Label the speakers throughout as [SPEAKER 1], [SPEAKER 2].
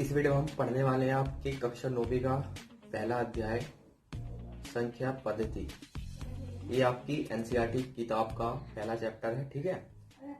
[SPEAKER 1] इस वीडियो में हम पढ़ने वाले हैं आपकी कक्षा 9वीं का पहला अध्याय संख्या पद्धति। ये आपकी एनसीईआरटी किताब का पहला चैप्टर है, ठीक है।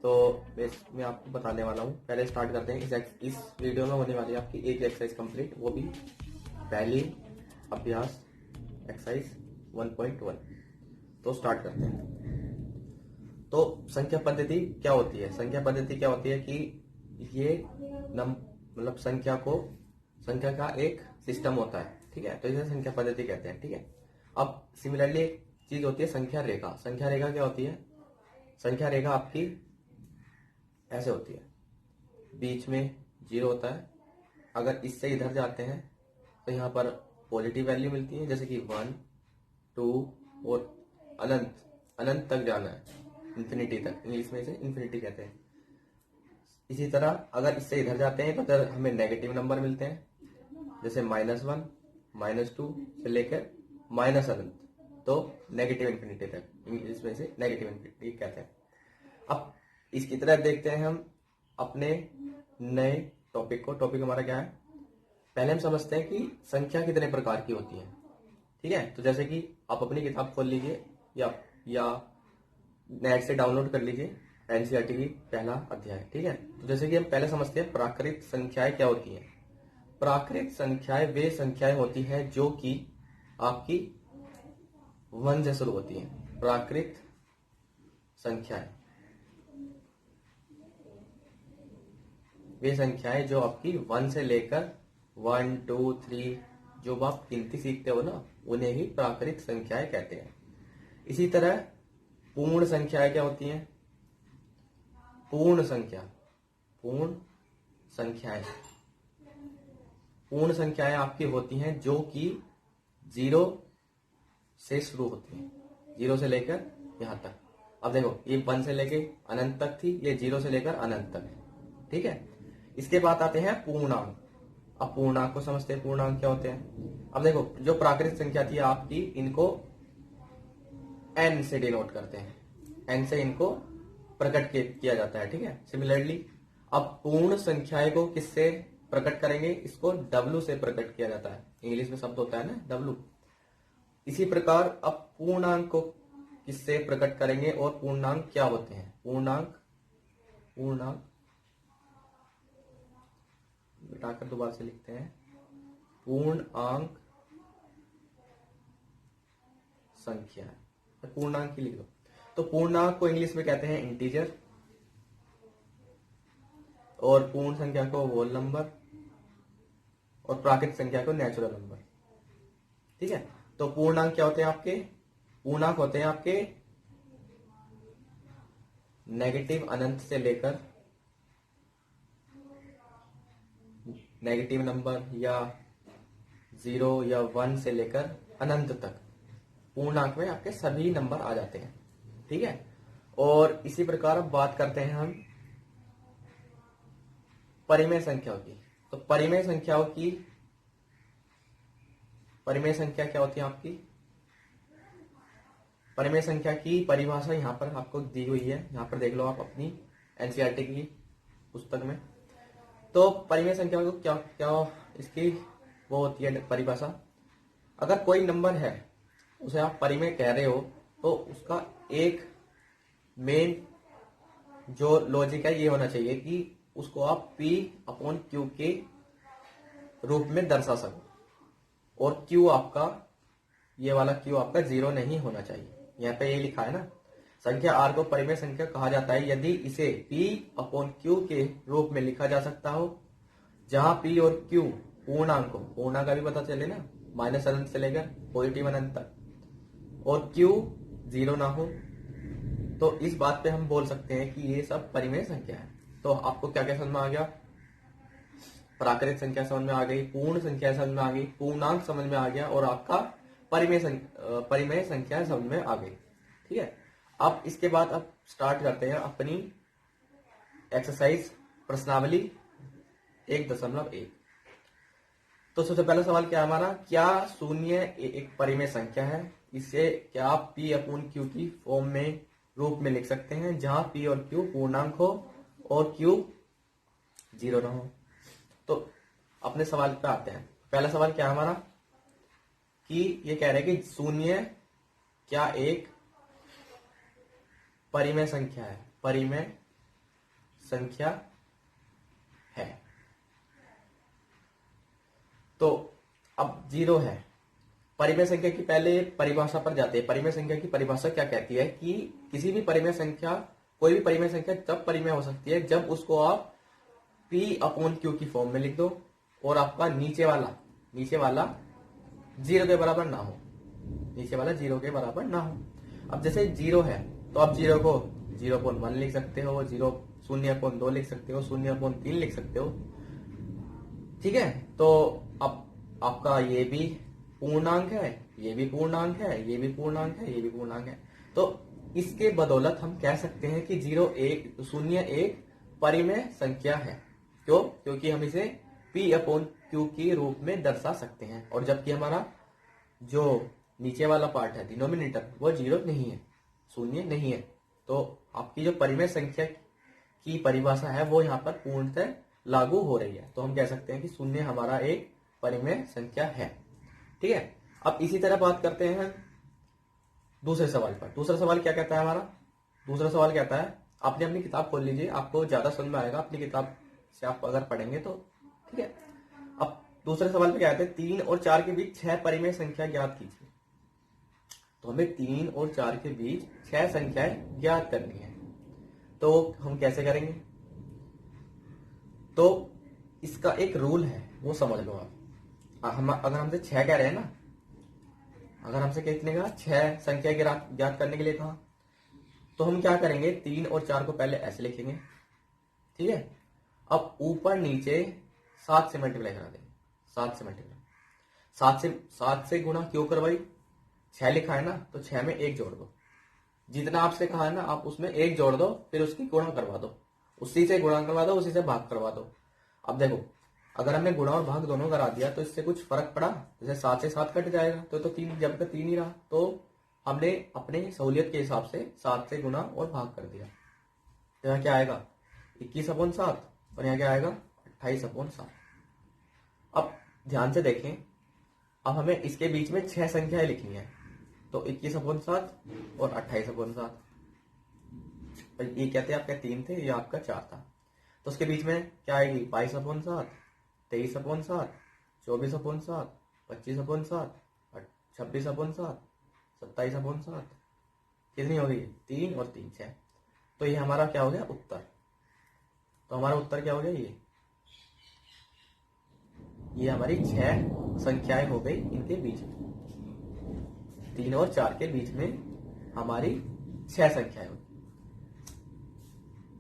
[SPEAKER 1] तो मैं आपको बताने वाला हूँ। पहले स्टार्ट करते हैं। इस वीडियो में होने वाली है आपकी एक एक्सरसाइज कंप्लीट, वो भी पहली अभ्यास एक्सरसाइज 1.1। तो स्टार्ट करते हैं। तो संख्या पद्धति क्या होती है? संख्या पद्धति क्या होती है कि ये मतलब संख्या का एक सिस्टम होता है, ठीक है। तो इसे संख्या पद्धति कहते हैं, ठीक है। अब सिमिलरली एक चीज होती है संख्या रेखा। संख्या रेखा क्या होती है? संख्या रेखा आपकी ऐसे होती है, बीच में 0 होता है। अगर इससे इधर जाते हैं तो यहाँ पर पॉजिटिव वैल्यू मिलती है, जैसे कि 1, 2 और अनंत तक जाना है, इंफिनिटी तक। इंग्लिश में इसे इंफिनिटी कहते हैं। इसी तरह अगर इससे इधर जाते हैं तो इधर हमें नेगेटिव नंबर मिलते हैं, जैसे -1, -2 से लेकर अनंत, तो नेगेटिव इंफिनिटी तक। इंग्लिश में इसे नेगेटिव इंफिनिटी कहते हैं। अब इसकी तरह देखते हैं हम अपने नए टॉपिक को। टॉपिक हमारा क्या है? पहले हम समझते हैं कि संख्या कितने प्रकार की होती है, ठीक है। तो जैसे कि आप अपनी किताब खोल लीजिए या नेट से डाउनलोड कर लीजिए एनसीईआरटी की पहला अध्याय, ठीक है। तो जैसे कि हम पहले समझते हैं प्राकृत संख्याएं क्या होती हैं। प्राकृत संख्याएं वे संख्याएं होती हैं जो कि आपकी 1 से शुरू होती हैं। प्राकृत संख्याएं वे संख्याएं जो आपकी 1 से लेकर 1, 2, 3 जो आप गिनती सीखते हो ना, उन्हें ही प्राकृत संख्याएं कहते हैं। इसी तरह पूर्ण संख्याएं क्या होती हैं? पूर्ण संख्याएं आपकी होती हैं जो कि 0 से शुरू होती हैं, 0 से लेकर यहां तक। अब देखो, ये 1 से लेकर अनंत तक थी, ये 0 से लेकर अनंत तक है, ठीक है। इसके बाद आते हैं पूर्णांक। अब पूर्णांक को समझते हैं, पूर्णांक क्या होते हैं। अब देखो, जो प्राकृत संख्या थी आपकी, इनको n से डिनोट करते हैं, n से इनको प्रकट किया जाता है, ठीक है। सिमिलरली अब पूर्ण संख्याएं को किससे प्रकट करेंगे? इसको w से प्रकट किया जाता है। इंग्लिश में शब्द होता है ना w। इसी प्रकार अब पूर्णांक को किससे प्रकट करेंगे और पूर्णांक क्या होते हैं? पूर्णांक मिटाकर दोबारा से लिखते हैं, पूर्णांक संख्या। पूर्णांक ही लिख दो। तो पूर्णांक को इंग्लिश में कहते हैं इंटीजर, और पूर्ण संख्या को होल नंबर, और प्राकृत संख्या को नेचुरल नंबर, ठीक है। तो पूर्णांक क्या होते हैं आपके? पूर्णांक होते हैं आपके नेगेटिव अनंत से लेकर नेगेटिव नंबर, या 0 या 1 से लेकर अनंत तक। पूर्णांक में आपके सभी नंबर आ जाते हैं, ठीक है। और इसी प्रकार अब बात करते हैं हम परिमेय संख्याओं की। तो परिमेय संख्या क्या होती है आपकी? परिमेय संख्या की परिभाषा यहाँ पर आपको दी हुई है, यहाँ पर देख लो आप अपनी एनसीईआरटी की पुस्तक में। तो परिमेय संख्या को क्या इसकी वो होती है परिभाषा। अगर कोई नंबर है, उसे आप परिमेय कह रहे हो, तो उसका एक मेन जो लॉजिक है ये होना चाहिए कि उसको आप P/Q के रूप में दर्शा सको, और Q आपका, ये वाला Q आपका 0 नहीं होना चाहिए। यहाँ पे ये लिखा है ना, संख्या R को परिमेय संख्या कहा जाता है यदि इसे P/Q के रूप में लिखा जा सकता हो, जहां P और Q पूर्णांक हो। पूर्णांक का भी पता चले ना, माइनस अनंत से लेकर पॉजिटिव अनंत तक, और Q 0 ना हो। तो इस बात पे हम बोल सकते हैं कि ये सब परिमेय संख्या है। तो आपको क्या क्या समझ में आ गया? प्राकृत संख्या समझ में आ गई, पूर्ण संख्या समझ में आ गई, पूर्णांक समझ में आ गया, और आपका परिमेय संख्या समझ में आ गई, ठीक है। अब इसके बाद अब स्टार्ट करते हैं अपनी एक्सरसाइज प्रश्नावली 1.1। तो सबसे पहला सवाल क्या है हमारा? क्या 0 एक परिमेय संख्या है? इसे क्या आप P/Q की फॉर्म में रूप में लिख सकते हैं, जहां P और Q पूर्णांक हो और Q 0 ना हो। तो अपने सवाल पे आते हैं। पहला सवाल क्या है हमारा कि ये कह रहे हैं कि शून्य क्या एक परिमेय संख्या है? परिमेय संख्या है। तो अब 0 है। परिमेय संख्या की पहले परिभाषा पर जाते हैं। परिमेय संख्या की परिभाषा क्या कहती है कि किसी भी परिमेय संख्या, कोई भी परिमेय संख्या तब परिमेय हो सकती है जब उसको आप P/Q की फॉर्म में लिख दो और आपका नीचे वाला 0 के बराबर ना हो। नीचे वाला 0 के बराबर ना हो। अब जैसे 0 है तो आप 0 को 0.1 लिख सकते हो, 0.2 लिख सकते हो, 0.3 लिख सकते हो। ठीक है, तो अब आपका ये भी पूर्णांक है, ये भी पूर्णांक है, ये भी पूर्णांक है, ये भी पूर्णांक है। तो इसके बदौलत हम कह सकते हैं कि 0 एक परिमेय संख्या है। क्यों? क्योंकि हम इसे P/Q के रूप में दर्शा सकते हैं, और जबकि हमारा जो नीचे वाला पार्ट है, डिनोमिनेटर, वो 0 नहीं है, शून्य नहीं है। तो आपकी जो परिमेय संख्या की परिभाषा है वो यहाँ पर पूर्णतः लागू हो रही है। तो हम कह सकते हैं कि शून्य हमारा एक परिमेय संख्या है। ठीक है, अब इसी तरह बात करते हैं दूसरे सवाल पर। दूसरा सवाल क्या कहता है हमारा? दूसरा सवाल कहता है, आपने अपनी किताब खोल लीजिए, आपको ज्यादा समझ में आएगा अपनी किताब से आप अगर पढ़ेंगे तो। ठीक है, अब दूसरे सवाल पे क्या कहते हैं, 3 और 4 के बीच 6 परिमेय संख्या ज्ञात कीजिए। तो हमें 3 और 4 के बीच 6 संख्याएं ज्ञात करनी है। तो हम कैसे करेंगे? तो इसका एक रूल है, वो समझ लो आप। हम अगर हमसे 6 कह रहे हैं ना, अगर हमसे कितने का 6 संख्या ज्ञात करने के लिए कहा, तो हम क्या करेंगे, 3 और 4 को पहले ऐसे लिखेंगे। ठीक है, अब ऊपर नीचे 7 से मल्टीप्लाई करा देंगे। 7 से मल्टीप्लाई, 7 से गुणा क्यों करवाई? 6 लिखा है ना, तो 6 में 1 जोड़ दो। जितना आपसे कहा है ना, आप उसमें 1 जोड़ दो, फिर उसकी गुणा करवा दो, उसी से गुणा करवा दो, उसी से भाग करवा दो। अब देखो, अगर हमने गुणा और भाग दोनों करा दिया तो इससे कुछ फर्क पड़ा? जैसे 7 से 7 कट जाएगा तो 3, जब तक 3 ही रहा, तो हमने अपने सहूलियत के हिसाब से 7 से गुणा और भाग कर दिया। तो यहाँ क्या आएगा, 21/7, और यहाँ क्या आएगा, 28/7। अब ध्यान से देखें, अब हमें इसके बीच में 6 संख्याएं लिखनी है। तो 21/7 और 28/7। ये कहते हैं आपके 3 थे, ये आपका 4 था। तो उसके बीच में क्या आएगी, 22/7, 23/7, 24/7, 25/7, 26/7, 27/7। कितनी हो गई? 3 और 3 6। तो ये हमारा क्या हो गया, उत्तर। तो हमारा उत्तर क्या हो गया, ये हमारी 6 संख्याएं हो गई इनके बीच में। 3 और 4 के बीच में हमारी 6 संख्याएं होगी।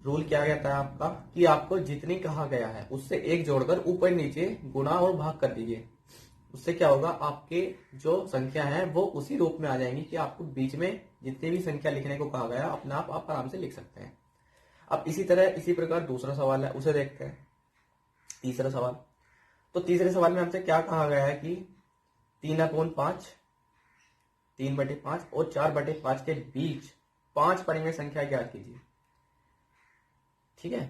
[SPEAKER 1] रूल क्या कहता है आपका कि आपको जितनी कहा गया है उससे 1 जोड़कर ऊपर नीचे गुणा और भाग कर दीजिए। उससे क्या होगा, आपके जो संख्या है वो उसी रूप में आ जाएंगी कि आपको बीच में जितनी भी संख्या लिखने को कहा गया अपने आप आराम से लिख सकते हैं। अब इसी प्रकार दूसरा सवाल है, उसे देखते हैं। तीसरा सवाल, तो तीसरे सवाल में हमसे क्या कहा गया है कि 3/5, 3/5 और 4/5 के बीच 5 परिमेय संख्या ज्ञात कीजिए। ठीक है,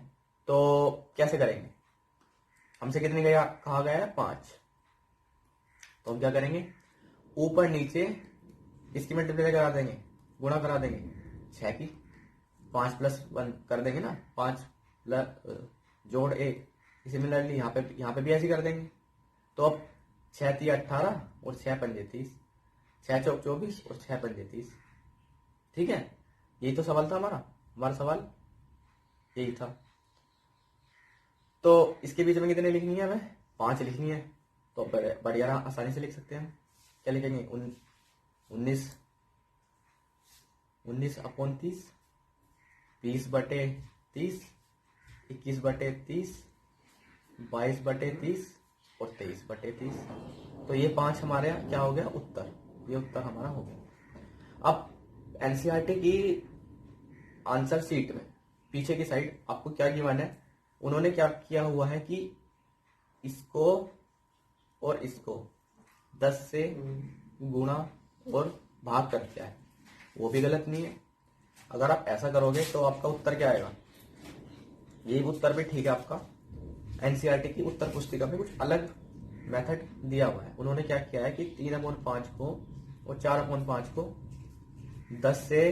[SPEAKER 1] तो कैसे करेंगे? हमसे कितने कहा गया है, 5। तो हम क्या करेंगे, ऊपर नीचे इसकी मल्टीप्लाई करा देंगे, गुणा करा देंगे 6 की, 5+1 कर देंगे ना, 5 जोड़ 1। सिमिलरली यहाँ पे भी ऐसे कर देंगे। तो अब 6 3 18 और 6 5 30, 6 चौक 24 और 6 5 30। ठीक है, यही तो सवाल था हमारा सवाल यही था। तो इसके बीच में कितने लिखनी है, हमें 5 लिखनी है। तो बढ़िया आसानी से लिख सकते हैं। क्या लिखेंगे, 19/30, 20/30, 21/30, 22/30 और 23/30। तो ये 5 हमारे क्या हो गया, उत्तर। ये उत्तर हमारा हो गया। अब एनसीईआरटी की आंसर शीट में पीछे की साइड आपको क्या गिवन है, उन्होंने क्या किया हुआ है कि इसको और इसको 10 से गुणा और भाग कर दिया है। वो भी गलत नहीं है। अगर आप ऐसा करोगे तो आपका उत्तर क्या आएगा, ये उत्तर भी ठीक है आपका। एनसीईआरटी की उत्तर पुस्तिका में कुछ अलग मेथड दिया हुआ है। उन्होंने क्या किया है कि 3/5 को और 4/5 को 10 से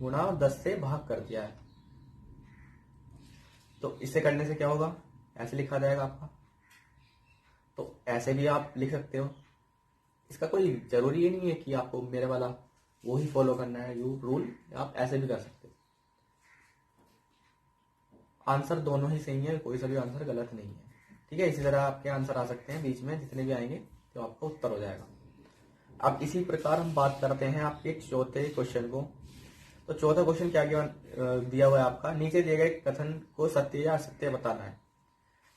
[SPEAKER 1] गुणा और 10 से भाग कर दिया है। तो इसे करने से क्या होगा, ऐसे लिखा जाएगा आपका। तो ऐसे भी आप लिख सकते हो, इसका कोई जरूरी नहीं है कि आपको मेरे वाला वो ही फॉलो करना है यू रूल, आप ऐसे भी कर सकते हो। आंसर दोनों ही सही है, कोई सा भी आंसर गलत नहीं है, ठीक है। इसी तरह आपके आंसर आ सकते हैं बीच में, जितने भी आएंगे तो आपका उत्तर हो जाएगा। अब इसी प्रकार हम बात करते हैं आपके चौथे क्वेश्चन को। तो चौथा क्वेश्चन क्या दिया हुआ है आपका, नीचे दिए गए कथन को सत्य या असत्य बताना है।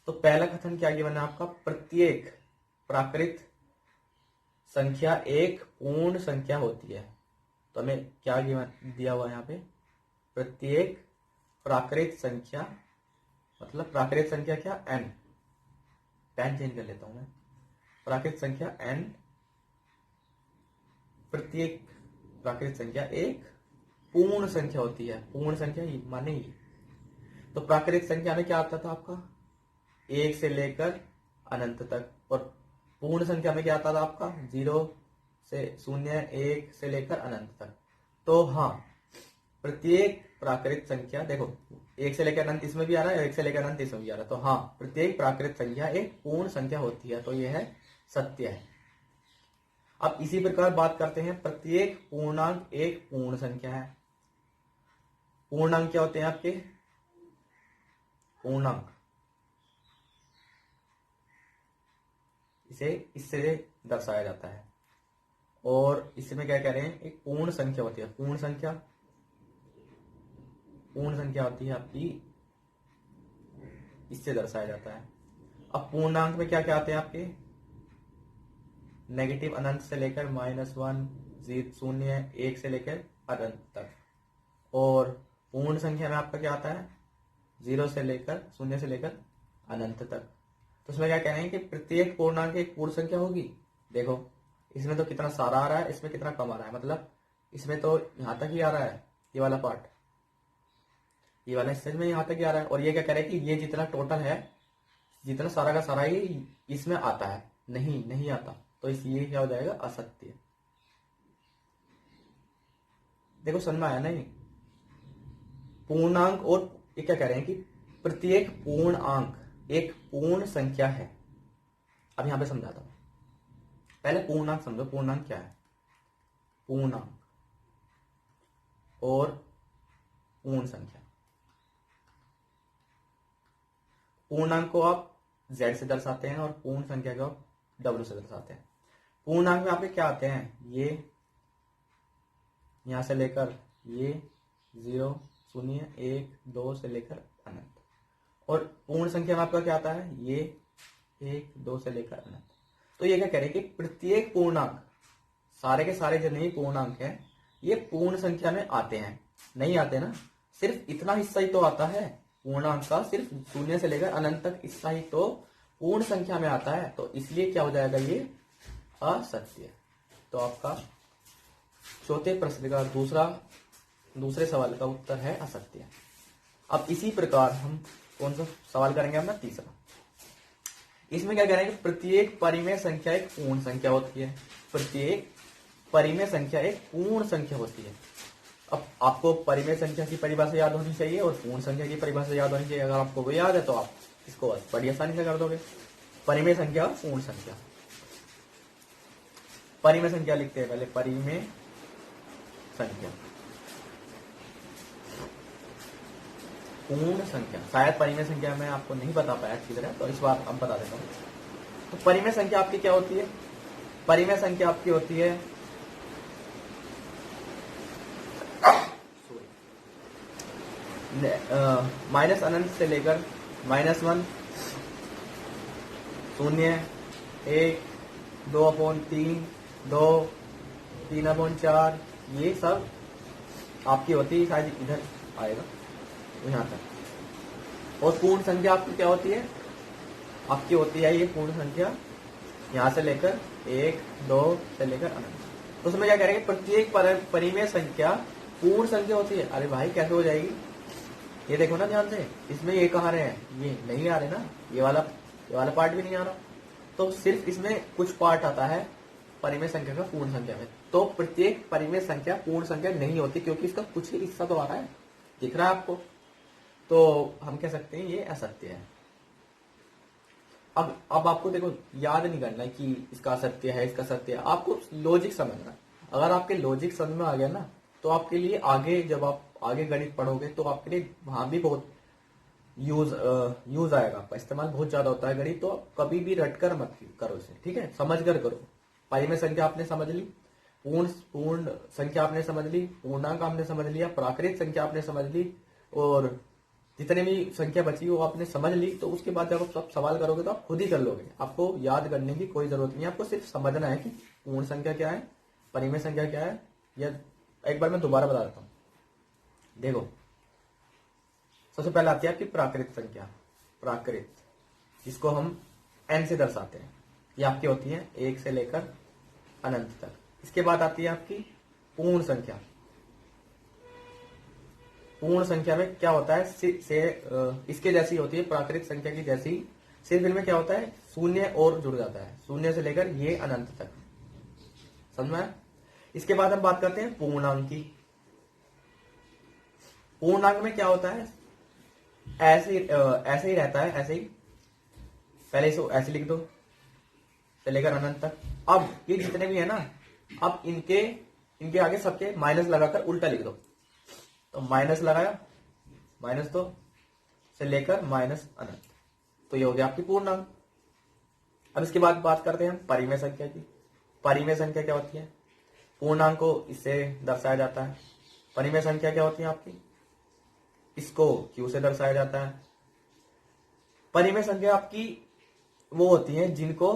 [SPEAKER 1] तो पहला कथन क्या गिवन है आपका, प्रत्येक प्राकृत संख्या एक पूर्ण संख्या होती है। तो हमें क्या दिया हुआ है यहाँ पे, प्रत्येक प्राकृत संख्या, मतलब प्राकृत संख्या क्या, n, पेन चेंज कर लेता हूं मैं, प्राकृत संख्या n, प्रत्येक प्राकृत संख्या एक पूर्ण संख्या होती है। पूर्ण संख्या माने ही, तो प्राकृत संख्या में क्या आता था आपका, 1 से लेकर अनंत तक, और पूर्ण संख्या में क्या आता था आपका, 0 से 0, 1 से लेकर अनंत तक। तो हाँ, प्रत्येक प्राकृत संख्या, देखो 1 से लेकर अनंत इसमें भी आ रहा है, 1 से लेकर अनंत इसमें भी आ रहा है। तो हाँ, प्रत्येक प्राकृत संख्या एक पूर्ण संख्या होती है, तो यह है सत्य है। अब इसी प्रकार बात करते हैं, प्रत्येक पूर्णांक एक पूर्ण संख्या है। पूर्णांक क्या होते हैं आपके, पूर्णांक इसे इससे दर्शाया जाता है, और इसमें क्या कह रहे हैं, एक पूर्ण संख्या होती है। पूर्ण संख्या होती है आपकी, इससे दर्शाया जाता है। अब पूर्णांक में क्या क्या आते हैं आपके, नेगेटिव अनंत से लेकर -1, 0, 1 से लेकर अनंत तक। और पूर्ण संख्या में आपका क्या आता है, 0 से लेकर 0 से लेकर अनंत तक। तो इसमें क्या कह रहे हैं कि प्रत्येक पूर्णांक एक पूर्ण संख्या होगी। देखो इसमें तो कितना सारा आ रहा है, इसमें कितना कम आ रहा है, मतलब इसमें तो यहां तक ही आ रहा है, ये वाला पार्ट, ये वाला हिस्से में यहां तक ही आ रहा है। और ये क्या कह रहे हैं कि ये जितना टोटल है, जितना सारा का सारा ही इसमें आता है, नहीं आता। तो इसलिए क्या हो जाएगा, असत्य। देखो समझ में आया नहीं, पूर्णांक, और ये क्या कह रहे हैं कि प्रत्येक पूर्णांक एक पूर्ण संख्या है। अब यहां पे समझाता हूं, पहले पूर्णांक समझो। पूर्णांक क्या है, पूर्णांक और पूर्ण संख्या। पूर्णांक को आप z से दर्शाते हैं और पूर्ण संख्या को आप w से दर्शाते हैं। पूर्णांक में आपके क्या आते हैं, ये यहां से लेकर ये 0, 0, 1, 2 से लेकर अनंत। और पूर्ण संख्या में आपका क्या आता है, ये 1, 2 से लेकर अनंत। तो ये क्या कह रहे हैं कि प्रत्येक पूर्णांक, सारे के सारे जो नहीं पूर्णांक है, ये पूर्ण संख्या में आते हैं। नहीं आते ना, सिर्फ इतना हिस्सा ही तो आता है पूर्णांक का, सिर्फ 0 से लेकर अनंत तक हिस्सा ही तो पूर्ण संख्या में आता है। तो इसलिए क्या हो जाएगा, ये असत्य। तो आपका चौथे प्रश्न का दूसरे सवाल का उत्तर है असत्य। अब इसी प्रकार हम कौन सा सवाल करेंगे अपना तीसरा। इसमें क्या कह रहे हैं कि प्रत्येक परिमेय संख्या एक पूर्ण संख्या होती है। प्रत्येक परिमेय संख्या एक पूर्ण संख्या होती है। अब आपको परिमेय संख्या की परिभाषा याद होनी चाहिए और पूर्ण संख्या की परिभाषा याद होनी चाहिए। अगर आपको वो याद है तो आप इसको बड़ी आसानी से कर दोगे। परिमेय संख्या, पूर्ण संख्या। परिमेय संख्या लिखते हैं पहले, परिमेय संख्या, पूर्ण संख्या। शायद परिमेय संख्या में आपको नहीं बता पाया अच्छी तरह, तो इस बार अब बता देता हूं। तो परिमेय संख्या आपकी क्या होती है, परिमेय संख्या आपकी होती है माइनस अनंत से लेकर -1, 0, 1, 2/3, 2, 3/4, ये सब आपकी होती है। शायद इधर आएगा यहां तक। और पूर्ण संख्या आपकी क्या होती है, आपकी होती है ये पूर्ण संख्या यहां से लेकर 1, 2 से लेकर अनंत। तो उसमें क्या कह रहे हैं, प्रत्येक परिमेय संख्या पूर्ण संख्या होती है। अरे भाई कैसे हो जाएगी, ये देखो ना ध्यान से, इसमें ये कहाँ रहे हैं, ये नहीं आ रहे ना, ये वाला पार्ट भी नहीं आ रहा। तो सिर्फ इसमें कुछ पार्ट आता है परिमेय संख्या का पूर्ण संख्या में। तो प्रत्येक परिमेय संख्या पूर्ण संख्या नहीं होती, क्योंकि इसका कुछ ही हिस्सा तो आ रहा है, दिख रहा है आपको। तो हम कह सकते हैं ये असत्य है। अब आपको देखो याद नहीं करना है कि इसका असत्य है, इसका सत्य है, आपको लॉजिक समझना है। अगर आपके लॉजिक समझ में आ गया ना, तो आपके लिए आगे जब आप आगे गणित पढ़ोगे तो आपके लिए वहां भी बहुत यूज आएगा, आपका इस्तेमाल बहुत ज्यादा होता है गणित। तो कभी भी रटकर मत करो इसे, ठीक है, समझ कर करो। परिमेय संख्या आपने समझ ली, पूर्ण संख्या आपने समझ ली, पूर्णांक आपने समझ लिया, प्राकृत संख्या आपने समझ ली, और जितने भी संख्या बची वो आपने समझ ली। तो उसके बाद जब आप सब सवाल करोगे तो आप खुद ही कर लोगे, आपको याद करने की कोई जरूरत नहीं है। आपको सिर्फ समझना है कि पूर्ण संख्या क्या है, परिमेय संख्या क्या है। या एक बार मैं दोबारा बता देता हूँ, देखो सबसे पहले आती है आपकी प्राकृत संख्या, प्राकृत, जिसको हम n से दर्शाते हैं। ये आपकी होती है 1 से लेकर अनंत तक। इसके बाद आती है आपकी पूर्ण संख्या। पूर्ण संख्या में क्या होता है, इसके जैसी होती है प्राकृत संख्या की जैसी, सिर्फ इनमें क्या होता है, शून्य और जुड़ जाता है, शून्य से लेकर ये अनंत तक, समझ में? इसके बाद हम बात करते हैं पूर्णांक की। पूर्णांक में क्या होता है, ऐसे ही रहता है, ऐसे ही, पहले इसको ऐसे लिख दो से लेकर अनंत तक। अब ये जितने भी है ना, अब इनके आगे सबके माइनस लगाकर उल्टा लिख दो। तो माइनस लगाया, माइनस 2 से लेकर माइनस अनंत, तो ये हो गया आपकी पूर्णांक। अब इसके बाद बात करते हैं हम परिमेय संख्या की। परिमेय संख्या क्या होती है, पूर्णांक को इससे दर्शाया जाता है। परिमेय संख्या क्या होती है आपकी, इसको q से दर्शाया जाता है। परिमेय संख्या आपकी वो होती है जिनको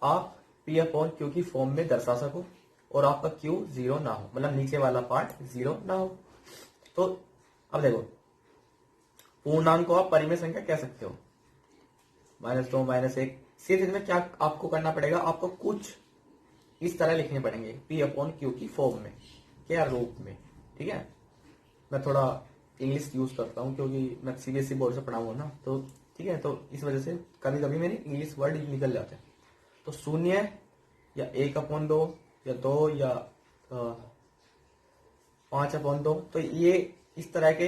[SPEAKER 1] आप p/q की फॉर्म में दर्शा सको और आपका q 0 ना हो, मतलब नीचे वाला पार्ट 0 ना हो। तो अब देखो, पूर्णांक को आप परिमेय संख्या कह सकते हो, -2 -1। सिर्फ इसमें क्या आपको करना पड़ेगा, आपको कुछ इस तरह लिखने पड़ेंगे p/q की फॉर्म में, क्या रूप में, ठीक है। मैं थोड़ा इंग्लिश यूज करता हूँ क्योंकि मैं सीबीएसई बोर्ड से पढ़ा हुआ ना, तो ठीक है, तो इस वजह से कभी कभी मेरे इंग्लिश वर्ड निकल जाते हैं। तो 0 या 1/2 या 2 या 5/2, तो ये इस तरह के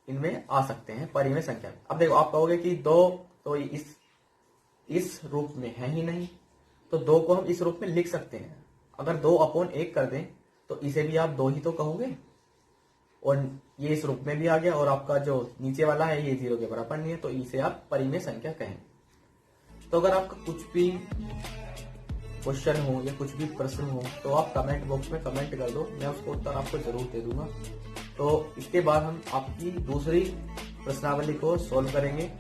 [SPEAKER 1] इनमें आ सकते हैं परिमेय संख्या में। अब देखो, आप कहोगे कि 2 तो इस रूप में है ही नहीं, तो 2 को हम इस रूप में लिख सकते हैं। अगर 2/1 कर दें तो इसे भी आप 2 ही तो कहोगे, और ये इस रूप में भी आ गया, और आपका जो नीचे वाला है ये 0 के बराबर नहीं है, तो इसे आप परिमेय संख्या कहें। तो अगर आपका कुछ भी क्वेश्चन हो या कुछ भी प्रश्न हो तो आप कमेंट बॉक्स में कमेंट कर दो, मैं उसको उत्तर आपको जरूर दे दूंगा। तो इसके बाद हम आपकी दूसरी प्रश्नावली को सॉल्व करेंगे,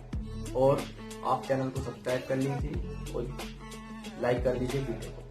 [SPEAKER 1] और आप चैनल को सब्सक्राइब कर लीजिए और लाइक कर लीजिए वीडियो को।